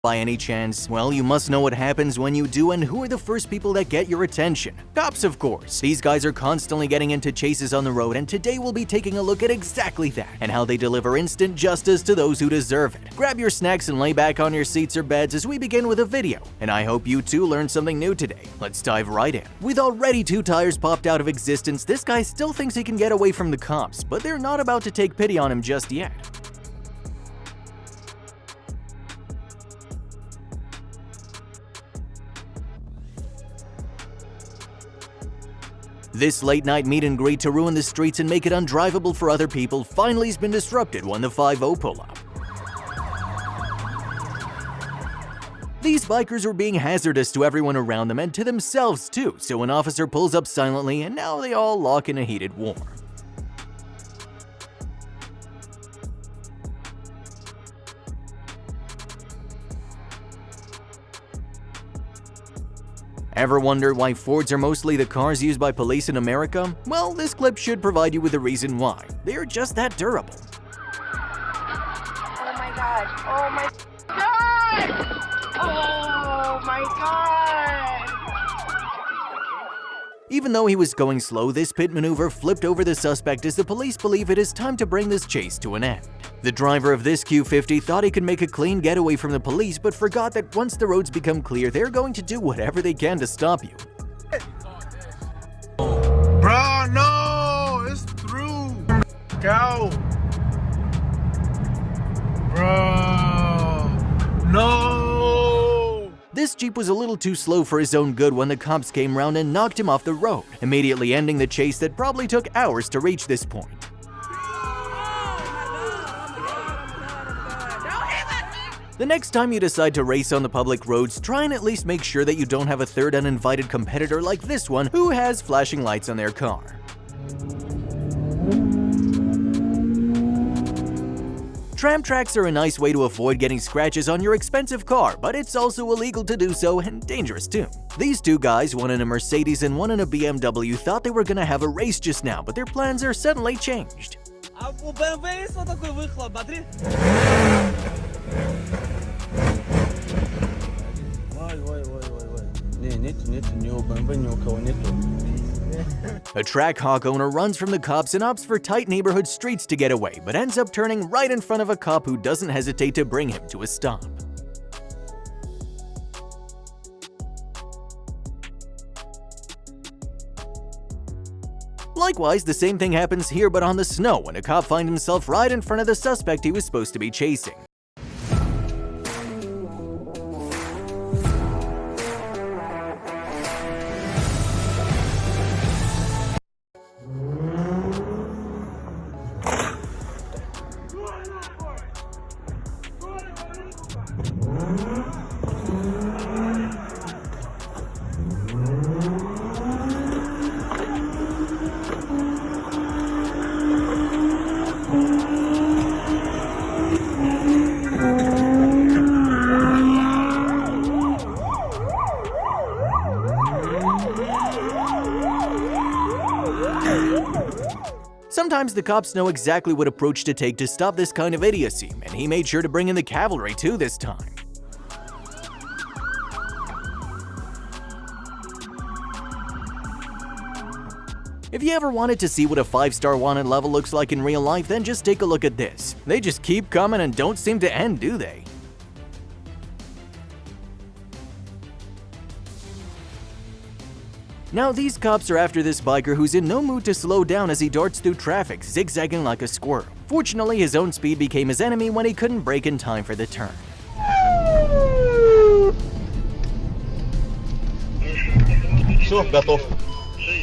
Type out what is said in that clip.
by any chance? Well, you must know what happens when you do, and who are the first people that get your attention? Cops, of course. These guys are constantly getting into chases on the road, and today we'll be taking a look at exactly that, and how they deliver instant justice to those who deserve it. Grab your snacks and lay back on your seats or beds as we begin with a video, and I hope you too learned something new today. Let's dive right in. With already 2 tires popped out of existence, this guy still thinks he can get away from the cops, but they're not about to take pity on him just yet. This late-night meet and greet to ruin the streets and make it undrivable for other people finally has been disrupted when the 5-0 pull up. These bikers were being hazardous to everyone around them and to themselves too, so an officer pulls up silently and now they all lock in a heated war. Ever wonder why Fords are mostly the cars used by police in America? Well, this clip should provide you with a reason why. They are just that durable. Oh my god! Oh my god! Oh my god! Even though he was going slow, this pit maneuver flipped over the suspect as the police believe it is time to bring this chase to an end. The driver of this Q50 thought he could make a clean getaway from the police, but forgot that once the roads become clear, they're going to do whatever they can to stop you. Bro, no! It's through! Go! Bro! No! This Jeep was a little too slow for his own good when the cops came round and knocked him off the road, immediately ending the chase that probably took hours to reach this point. The next time you decide to race on the public roads, try and at least make sure that you don't have a third uninvited competitor like this one who has flashing lights on their car. Tram tracks are a nice way to avoid getting scratches on your expensive car, but it's also illegal to do so and dangerous too. These 2 guys, one in a Mercedes and one in a BMW, thought they were gonna have a race just now, but their plans are suddenly changed. A track hawk owner runs from the cops and opts for tight neighborhood streets to get away, but ends up turning right in front of a cop who doesn't hesitate to bring him to a stop. Likewise, the same thing happens here but on the snow when a cop finds himself right in front of the suspect he was supposed to be chasing. Sometimes the cops know exactly what approach to take to stop this kind of idiocy, and he made sure to bring in the cavalry too this time. If you ever wanted to see what a 5-star wanted level looks like in real life, then just take a look at this. They just keep coming and don't seem to end, do they? Now these cops are after this biker who's in no mood to slow down as he darts through traffic, zigzagging like a squirrel. Fortunately, his own speed became his enemy when he couldn't brake in time for the turn. Все, готов.